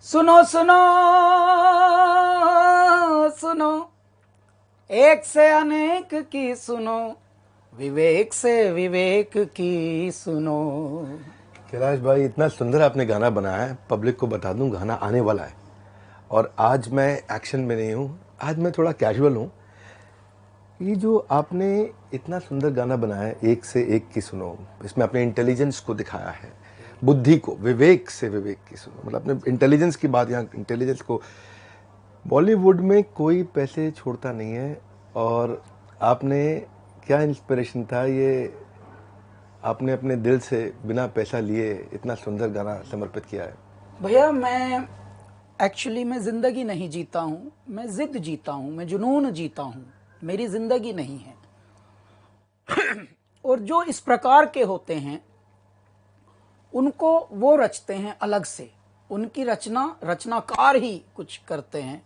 सुनो सुनो सुनो, एक से अनेक की सुनो, विवेक से विवेक की सुनो। कैलाश भाई, इतना सुंदर आपने गाना बनाया है। पब्लिक को बता दूं, गाना आने वाला है और आज मैं एक्शन में नहीं हूँ, आज मैं थोड़ा कैजुअल हूँ। ये जो आपने इतना सुंदर गाना बनाया है, एक से एक की सुनो, इसमें आपने इंटेलिजेंस को दिखाया है, बुद्धि को, विवेक से विवेक की सुनो, मतलब आपने इंटेलिजेंस की बात, यहाँ इंटेलिजेंस को। बॉलीवुड में कोई पैसे छोड़ता नहीं है और आपने क्या इंस्पिरेशन था ये, आपने अपने दिल से बिना पैसा लिए इतना सुंदर गाना समर्पित किया है। भैया मैं ज़िंदगी नहीं जीता हूँ, मैं ज़िद जीता हूँ, मैं जुनून जीता हूँ, मेरी ज़िंदगी नहीं है। और जो इस प्रकार के होते हैं उनको वो रचते हैं अलग से, उनकी रचनाकार ही कुछ करते हैं।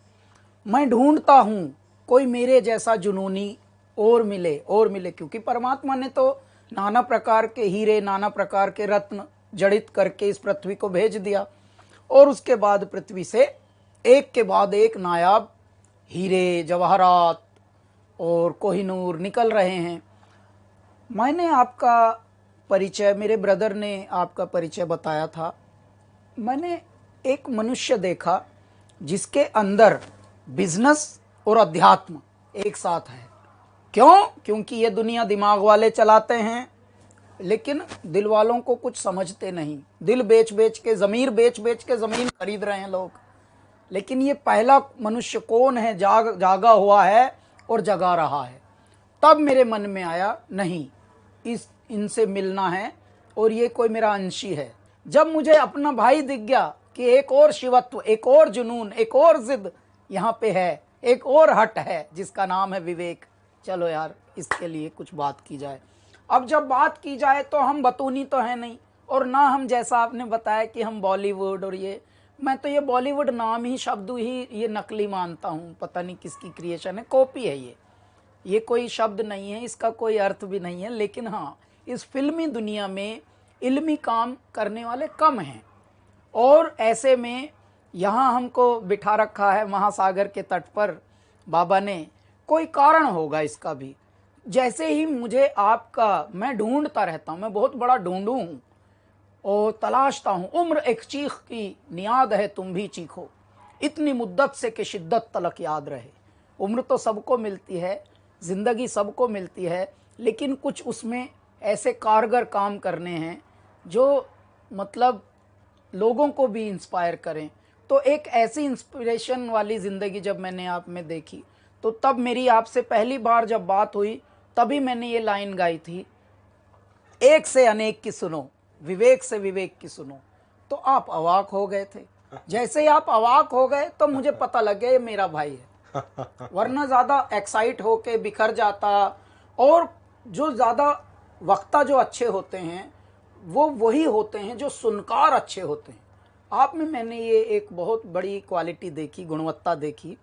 मैं ढूंढता हूँ कोई मेरे जैसा जुनूनी और मिले, क्योंकि परमात्मा ने तो नाना प्रकार के हीरे, नाना प्रकार के रत्न जड़ित करके इस पृथ्वी को भेज दिया और उसके बाद पृथ्वी से एक के बाद एक नायाब हीरे, जवाहरात और कोहिनूर निकल रहे हैं। मैंने आपका परिचय, मेरे ब्रदर ने आपका परिचय बताया था। मैंने एक मनुष्य देखा जिसके अंदर बिजनेस और अध्यात्म एक साथ है। क्यों? क्योंकि ये दुनिया दिमाग वाले चलाते हैं, लेकिन दिल वालों को कुछ समझते नहीं। दिल बेच बेच के, ज़मीर बेच बेच के ज़मीन खरीद रहे हैं लोग। लेकिन ये पहला मनुष्य कौन है जागा हुआ है और जगा रहा है। तब मेरे मन में आया, नहीं, इनसे मिलना है और ये कोई मेरा अंशी है। जब मुझे अपना भाई दिख गया कि एक और शिवत्व, एक और जुनून, एक और जिद यहाँ पे है, एक और हट है जिसका नाम है विवेक, चलो यार इसके लिए कुछ बात की जाए। अब जब बात की जाए तो हम बतूनी तो है नहीं, और ना हम, जैसा आपने बताया कि हम बॉलीवुड और ये, मैं तो ये बॉलीवुड नाम ही, शब्द ही ये नकली मानता हूँ। पता नहीं किसकी क्रिएशन है, कॉपी है ये कोई शब्द नहीं है, इसका कोई अर्थ भी नहीं है। लेकिन हाँ, इस फिल्मी दुनिया में इल्मी काम करने वाले कम हैं और ऐसे में यहाँ हमको बिठा रखा है महासागर के तट पर बाबा ने। कोई कारण होगा इसका भी। जैसे ही मुझे आपका, मैं ढूंढता रहता हूँ, मैं बहुत बड़ा ढूंढू हूँ और तलाशता हूँ। उम्र एक चीख की नियाद है, तुम भी चीखो, इतनी मुद्दत से कि शिद्दत तलक याद रहे। उम्र तो सबको मिलती है, ज़िंदगी सबको मिलती है, लेकिन कुछ उसमें ऐसे कारगर काम करने हैं जो मतलब लोगों को भी इंस्पायर करें। तो एक ऐसी इंस्पिरेशन वाली ज़िंदगी जब मैंने आप में देखी, तो तब मेरी आपसे पहली बार जब बात हुई, तभी मैंने ये लाइन गाई थी, एक से अनेक की सुनो, विवेक से विवेक की सुनो। तो आप अवाक हो गए थे। जैसे ही आप अवाक हो गए तो मुझे पता लग गया ये मेरा भाई है, वरना ज़्यादा एक्साइट होके बिखर जाता। और जो ज़्यादा वक्ता जो अच्छे होते हैं वो वही होते हैं जो सुनकार अच्छे होते हैं। आप में मैंने ये एक बहुत बड़ी क्वालिटी देखी, गुणवत्ता देखी,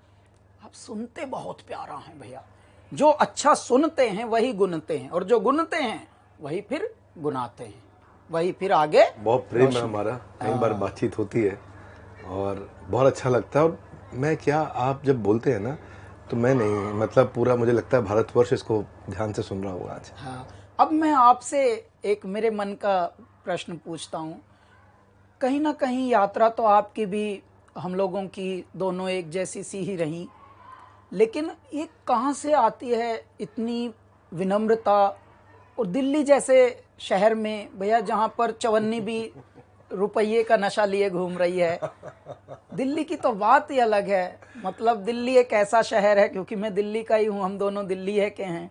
आप सुनते बहुत प्यारा हैं भैया। जो अच्छा सुनते हैं वही गुनते हैं, और जो गुनते हैं वही फिर गुनाते हैं, वही फिर आगे। बहुत प्रेम है हमारा, कई बार बातचीत होती है और बहुत अच्छा लगता है। और मैं क्या, आप जब बोलते हैं ना तो मैं नहीं, मतलब पूरा मुझे लगता है भारतवर्ष इसको ध्यान से सुन रहा होगा आज। हाँ, अब मैं आपसे एक मेरे मन का प्रश्न पूछता हूँ। कहीं ना कहीं यात्रा तो आपकी भी, हम लोगों की दोनों एक जैसी सी ही रही, लेकिन ये कहाँ से आती है इतनी विनम्रता? और दिल्ली जैसे शहर में भैया, जहाँ पर चवन्नी भी रुपये का नशा लिए घूम रही है, दिल्ली की तो बात ही अलग है। मतलब दिल्ली एक ऐसा शहर है, क्योंकि मैं दिल्ली का ही हूँ, हम दोनों दिल्ली है के हैं।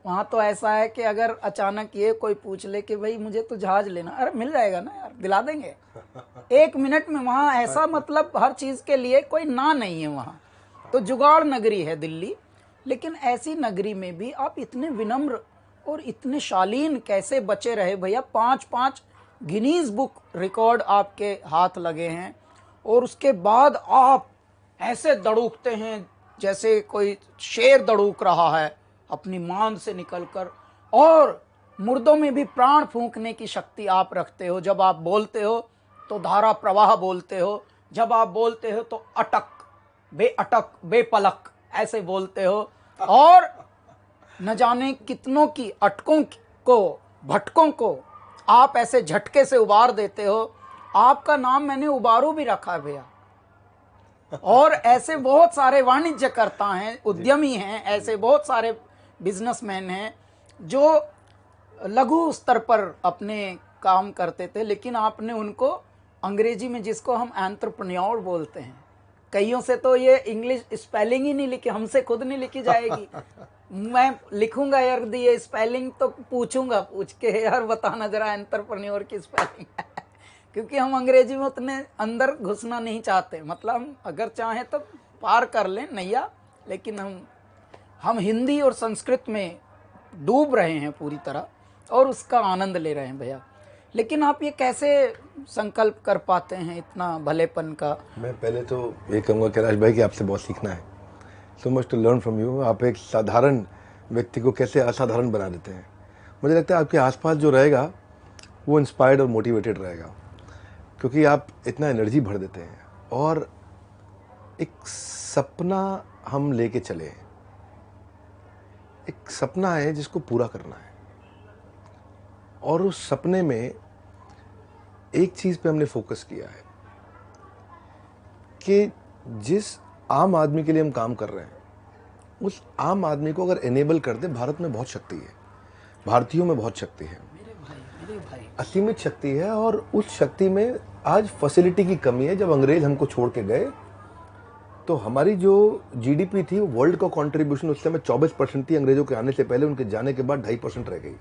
वहाँ तो ऐसा है कि अगर अचानक ये कोई पूछ ले कि भाई मुझे तो जहाज लेना, अरे मिल जाएगा ना यार, दिला देंगे 1 मिनट में। वहाँ ऐसा, मतलब हर चीज़ के लिए कोई ना नहीं है वहाँ। तो जुगाड़ नगरी है दिल्ली। लेकिन ऐसी नगरी में भी आप इतने विनम्र और इतने शालीन कैसे बचे रहे भैया? 5-5 गिनीज बुक रिकॉर्ड आपके हाथ लगे हैं, और उसके बाद आप ऐसे दड़ूकते हैं जैसे कोई शेर दड़ूक रहा है अपनी मान से निकलकर। और मुर्दों में भी प्राण फूंकने की शक्ति आप रखते हो। जब आप बोलते हो तो धारा प्रवाह बोलते हो, जब आप बोलते हो तो अटक, बेअटक, बेपलक ऐसे बोलते हो, और न जाने कितनों की अटकों को, भटकों को आप ऐसे झटके से उबार देते हो। आपका नाम मैंने उबारू भी रखा है भैया। और ऐसे बहुत सारे वाणिज्यकर्ता हैं, उद्यमी हैं, ऐसे बहुत सारे बिजनेसमैन हैं जो लघु स्तर पर अपने काम करते थे, लेकिन आपने उनको अंग्रेजी में, जिसको हम एंटरप्रेन्योर बोलते हैं, कईयों से तो ये इंग्लिश स्पेलिंग ही नहीं लिखी, हमसे खुद नहीं लिखी जाएगी। मैं लिखूंगा यार ये स्पेलिंग, तो पूछूंगा, पूछ के यार बताना जरा एंटरप्रेन्योर की स्पेलिंग क्योंकि हम अंग्रेजी में उतने अंदर घुसना नहीं चाहते। मतलब हम अगर चाहें तो पार कर लें नैया, लेकिन हम हिंदी और संस्कृत में डूब रहे हैं पूरी तरह और उसका आनंद ले रहे हैं भैया। लेकिन आप ये कैसे संकल्प कर पाते हैं इतना भलेपन का? मैं पहले तो ये कहूँगा कैलाश भाई कि आपसे बहुत सीखना है, so much to learn from you. आप एक साधारण व्यक्ति को कैसे असाधारण बना देते हैं। मुझे लगता है आपके आसपास जो रहेगा वो इंस्पायर्ड और मोटिवेटेड रहेगा, क्योंकि आप इतना एनर्जी भर देते हैं। और एक सपना हम लेके चले, एक सपना है जिसको पूरा करना है, और उस सपने में एक चीज़ पे हमने फोकस किया है कि जिस आम आदमी के लिए हम काम कर रहे हैं, उस आम आदमी को अगर एनेबल कर दे। भारत में बहुत शक्ति है, भारतीयों में बहुत शक्ति है, मेरे भाई असीमित शक्ति है, और उस शक्ति में आज फैसिलिटी की कमी है। जब अंग्रेज हमको छोड़ के गए तो हमारी जो जीडीपी थी, वर्ल्ड का कंट्रीब्यूशन उस समय 24% थी। अंग्रेजों के आने से पहले, उनके जाने के बाद 2.5% रह गई,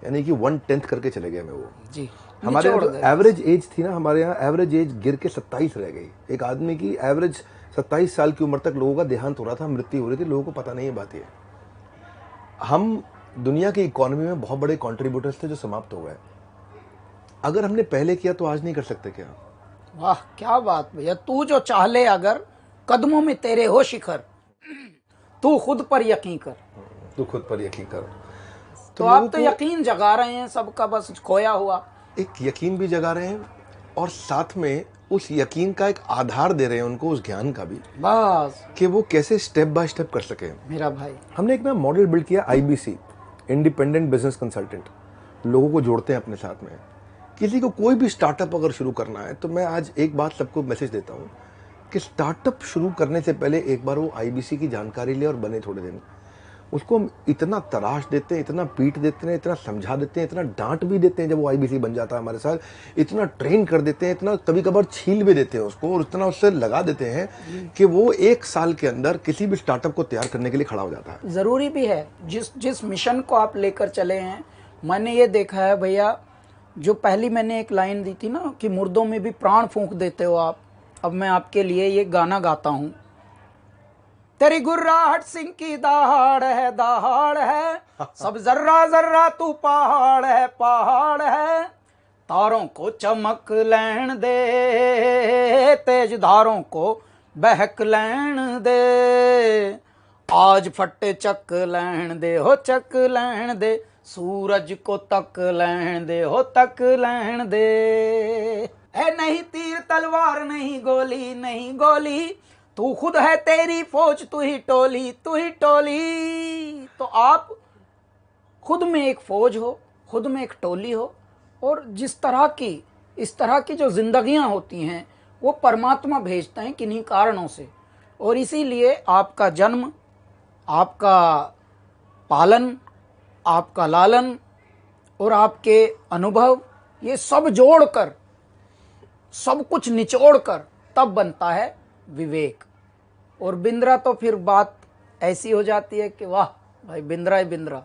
यानी कि 1/10 करके चले गए में वो जी। हमारे यहाँ एवरेज एज थी ना, हमारे यहाँ एवरेज एज गिर के 27 रह गई। एक आदमी की एवरेज 27 साल की उम्र तक लोगों का देहांत हो रहा था, मृत्यु हो रही थी, लोगों को पता नहीं है बात ये। हम दुनिया की इकोनॉमी में बहुत बड़े कंट्रीब्यूटर्स थे जो समाप्त हो गए। अगर हमने पहले किया तो आज नहीं कर सकते क्या? वाह क्या बात भैया। तू जो चाह ले, अगर कदमों में तेरे हो शिखर, तू खुद पर यकीन कर। तू खुद पर यकीन कर। तो आप तो यकीन जगा रहे हैं सबका, बस खोया हुआ एक यकीन भी जगा रहे हैं, और साथ में उस यकीन का एक आधार दे रहे हैं उनको, उस ज्ञान का भी, बस कि वो कैसे स्टेप बाय स्टेप कर सके। मेरा भाई, हमने एक ना मॉडल बिल्ड किया, IBC, इंडिपेंडेंट बिजनेस कंसल्टेंट। लोगों को जोड़ते हैं अपने साथ में। किसी को कोई भी स्टार्टअप अगर शुरू करना है, तो मैं आज एक बात सबको मैसेज देता हूँ कि स्टार्टअप शुरू करने से पहले एक बार वो IBC की जानकारी ले और बने थोड़े दिन। उसको हम इतना तराश देते हैं, इतना पीट देते हैं, इतना समझा देते हैं, इतना डांट भी देते हैं जब वो IBC बन जाता है हमारे साथ, इतना ट्रेन कर देते हैं, इतना कभी कभार छील भी देते हैं उसको, और इतना उससे लगा देते हैं कि वो 1 साल के अंदर किसी भी स्टार्टअप को तैयार करने के लिए खड़ा हो जाता है। जरूरी भी है। जिस मिशन को आप लेकर चले हैं, मैंने ये देखा है भैया, जो पहली मैंने एक लाइन दी थी ना कि मुर्दों में भी प्राण फूंक देते हो आप, अब मैं आपके लिए ये गाना गाता हूँ। तेरी गुर्राहट सिंह की दहाड़ है, सब जर्रा जर्रा तू पहाड़ है, पहाड़ है। तारों को चमक लैन दे, तेज धारों को बहक लैन दे, आज फटे चक लैन दे हो, चक लैन दे, सूरज को तक लैन दे हो, तक लैन दे। है नहीं तीर तलवार, नहीं गोली, नहीं गोली, तू खुद है तेरी फौज, तू ही टोली, तू ही टोली। तो आप खुद में एक फौज हो, खुद में एक टोली हो, और इस तरह की जो जिंदगियां होती हैं वो परमात्मा भेजते हैं किन्हीं कारणों से। और इसीलिए आपका जन्म, आपका पालन, आपका लालन और आपके अनुभव, ये सब जोड़कर, सब कुछ निचोड़कर तब बनता है विवेक। और बिंद्रा तो फिर बात ऐसी हो जाती है कि वाह भाई, बिंद्रा ही बिंद्रा।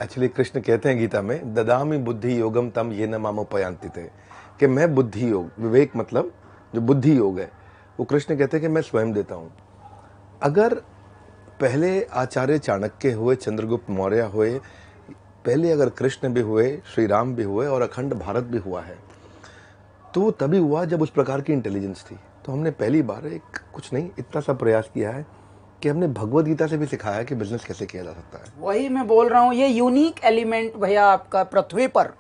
एक्चुअली कृष्ण कहते हैं गीता में, ददामि बुद्धि योगम तम ये न मामोपयांति थे, कि मैं बुद्धि योग, विवेक मतलब जो बुद्धि योग है, वो कृष्ण कहते हैं कि मैं स्वयं देता हूँ। अगर पहले आचार्य चाणक्य हुए, चंद्रगुप्त मौर्य हुए, पहले अगर कृष्ण भी हुए, श्री राम भी हुए, और अखंड भारत भी हुआ है, तो वो तभी हुआ जब उस प्रकार की इंटेलिजेंस थी। तो हमने पहली बार एक कुछ नहीं, इतना सा प्रयास किया है कि हमने भगवद गीता से भी सिखाया कि बिजनेस कैसे किया जा सकता है। वही मैं बोल रहा हूँ, ये यूनिक एलिमेंट भैया आपका पृथ्वी पर,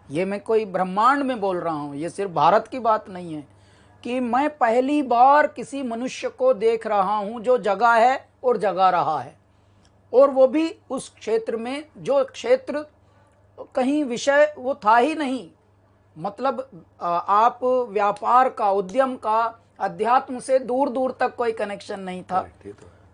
ये मैं कोई ब्रह्मांड में बोल रहा हूँ, ये सिर्फ भारत की बात नहीं है, कि मैं पहली बार किसी मनुष्य को देख रहा हूं जो जगा है और जगा रहा है, और वो भी उस क्षेत्र में जो क्षेत्र कहीं विषय वो था ही नहीं। मतलब आप व्यापार का, उद्यम का, अध्यात्म से दूर दूर तक कोई कनेक्शन नहीं था।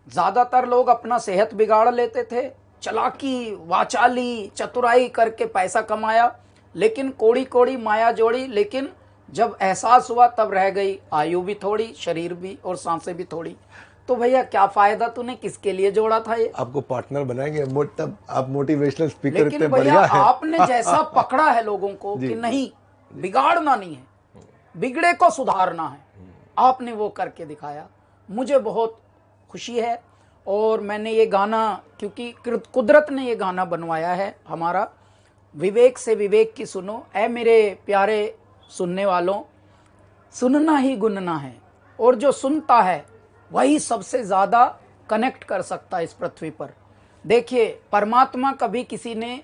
ज्यादातर लोग अपना सेहत बिगाड़ लेते थे, चालाकी, वाचाली, चतुराई करके पैसा कमाया, लेकिन कोड़ी कोड़ी माया जोड़ी। लेकिन जब एहसास हुआ तब रह गई आयु भी थोड़ी, शरीर भी, और सांसें भी थोड़ी। तो भैया क्या फायदा, तूने किसके लिए जोड़ा था ये? आपको पार्टनर बनाएंगे, तब आप मोटिवेशनल स्पीकर लेकिन इतने भैया बढ़िया है। आपने जैसा पकड़ा है लोगों को कि नहीं, बिगाड़ना नहीं है, बिगड़े को सुधारना है, आपने वो करके दिखाया। मुझे बहुत खुशी है। और मैंने ये गाना, क्योंकि कुदरत ने ये गाना बनवाया है हमारा, विवेक से विवेक की सुनो, ऐ मेरे प्यारे सुनने वालों, सुनना ही गुनना है, और जो सुनता है वही सबसे ज़्यादा कनेक्ट कर सकता है इस पृथ्वी पर। देखिए, परमात्मा कभी किसी ने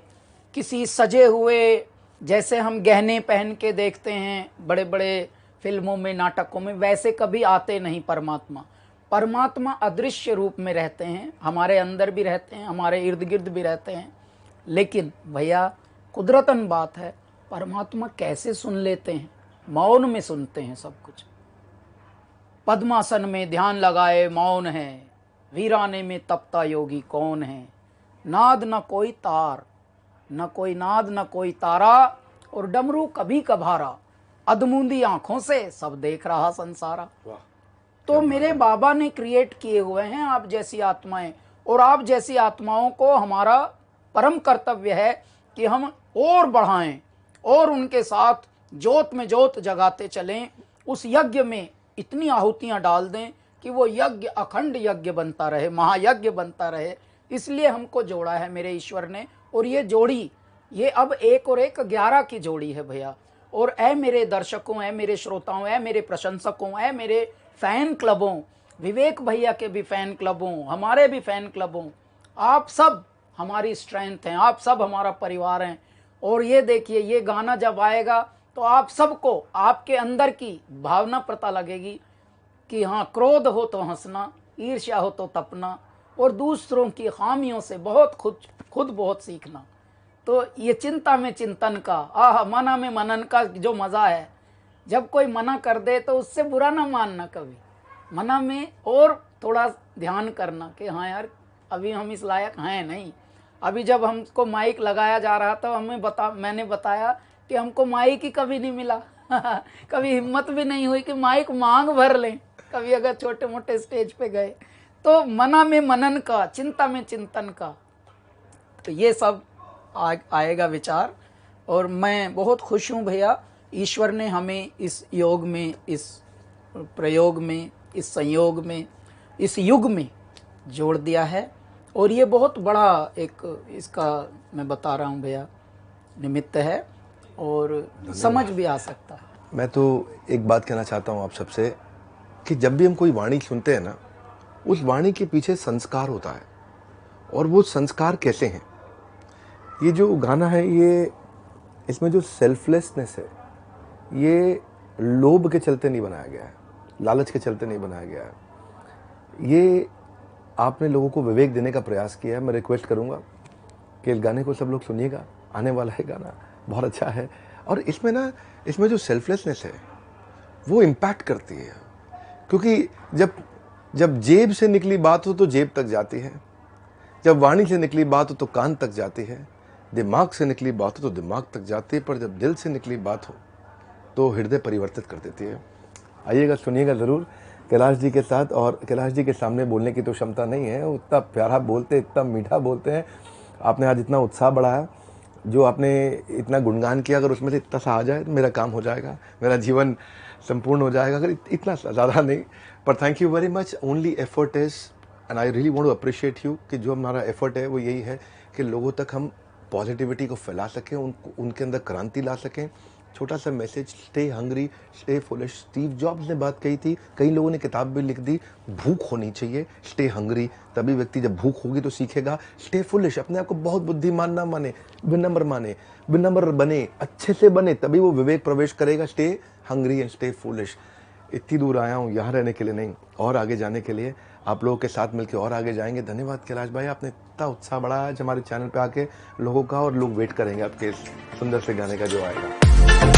किसी सजे हुए, जैसे हम गहने पहन के देखते हैं बड़े बड़े फिल्मों में, नाटकों में, वैसे कभी आते नहीं परमात्मा। परमात्मा अदृश्य रूप में रहते हैं, हमारे अंदर भी रहते हैं, हमारे इर्द गिर्द भी रहते हैं। लेकिन भैया कुदरतन बात है, परमात्मा कैसे सुन लेते हैं? मौन में सुनते हैं सब कुछ। पद्मासन में ध्यान लगाए मौन है, वीराने में तपता योगी कौन है। नाद न कोई तार, न कोई नाद न कोई तारा, और डमरू कभी कभारा, अधमूंदी आंखों से सब देख रहा संसारा। तो मेरे बाबा ने क्रिएट किए हुए हैं आप जैसी आत्माएं, और आप जैसी आत्माओं को हमारा परम कर्तव्य है कि हम और बढ़ाएं और उनके साथ जोत में जोत जगाते चलें। उस यज्ञ में इतनी आहुतियां डाल दें कि वो यज्ञ अखंड यज्ञ बनता रहे, महायज्ञ बनता रहे। इसलिए हमको जोड़ा है मेरे ईश्वर ने। और ये जोड़ी, ये अब 1 और 1 11 की जोड़ी है भैया। और ऐ मेरे दर्शकों, ऐ मेरे श्रोताओं, ऐ मेरे प्रशंसकों, ऐ मेरे फैन क्लबों, विवेक भैया के भी फैन क्लबों, हमारे भी फैन क्लबों, आप सब हमारी स्ट्रेंथ हैं, आप सब हमारा परिवार हैं। और ये देखिए, ये गाना जब आएगा तो आप सबको आपके अंदर की भावना पता लगेगी कि हाँ, क्रोध हो तो हंसना, ईर्ष्या हो तो तपना, और दूसरों की खामियों से बहुत खुद बहुत सीखना। तो ये चिंता में चिंतन का, मना में मनन का जो मज़ा है, जब कोई मना कर दे तो उससे बुरा ना मानना कभी, मना में और थोड़ा ध्यान करना कि हाँ यार, अभी हम इस लायक हैं नहीं। अभी जब हमको माइक लगाया जा रहा था, मैंने बताया कि हमको माइक ही कभी नहीं मिला कभी हिम्मत भी नहीं हुई कि माइक मांग भर लें कभी, अगर छोटे मोटे स्टेज पे गए। तो मना में मनन का, चिंता में चिंतन का, तो ये सब आएगा विचार। और मैं बहुत खुश हूँ भैया, ईश्वर ने हमें इस योग में, इस प्रयोग में, इस संयोग में, इस युग में जोड़ दिया है। और ये बहुत बड़ा एक, इसका मैं बता रहा हूँ भैया, निमित्त है, और समझ भी आ सकता है। मैं तो एक बात कहना चाहता हूँ आप सबसे कि जब भी हम कोई वाणी सुनते हैं ना, उस वाणी के पीछे संस्कार होता है। और वो संस्कार कैसे हैं? ये जो गाना है, ये इसमें जो सेल्फलेसनेस है, ये लोभ के चलते नहीं बनाया गया है, लालच के चलते नहीं बनाया गया है। ये आपने लोगों को विवेक देने का प्रयास किया है। मैं रिक्वेस्ट करूंगा कि इस गाने को सब लोग सुनिएगा, आने वाला है गाना, बहुत अच्छा है। और इसमें जो सेल्फलेसनेस है वो इम्पैक्ट करती है, क्योंकि जब जेब से निकली बात हो तो जेब तक जाती है, जब वाणी से निकली बात हो तो कान तक जाती है, दिमाग से निकली बात हो तो दिमाग तक जाती है, पर जब दिल से निकली बात हो तो हृदय परिवर्तित कर देती है। आइएगा, सुनिएगा ज़रूर कैलाश जी के साथ। और कैलाश जी के सामने बोलने की तो क्षमता नहीं है, वो इतना प्यारा बोलते, इतना मीठा बोलते हैं। आपने आज इतना उत्साह बढ़ाया, जो आपने इतना गुणगान किया, अगर उसमें से इतना सा आ जाए तो मेरा काम हो जाएगा, मेरा जीवन संपूर्ण हो जाएगा। अगर इतना ज़्यादा नहीं, पर thank you very much. Only effort is, and I really want to appreciate you, कि जो हमारा एफर्ट है वो यही है कि लोगों तक हम पॉजिटिविटी को फैला सकें, उनके अंदर क्रांति ला सकें। छोटा सा message, stay hungry, stay foolish. Steve jobs ने बात कही थी, कई लोगों ने किताब भी लिख दी, भूख होनी चाहिए, स्टे हंग्री। तभी व्यक्ति जब भूख होगी तो सीखेगा। स्टे फुलिश, अपने आप को बहुत बुद्धिमान ना माने, विनम्र बने, अच्छे से बने, तभी वो विवेक प्रवेश करेगा। Stay hungry and stay foolish. इतनी दूर आया हूँ यहाँ रहने के लिए नहीं, और आगे जाने के लिए। आप लोगों के साथ मिलकर और आगे जाएंगे। धन्यवाद कैलाश भाई, आपने इतना उत्साह बढ़ाया आज हमारे चैनल पे आके लोगों का, और लोग वेट करेंगे आपके सुंदर से गाने का जो आएगा।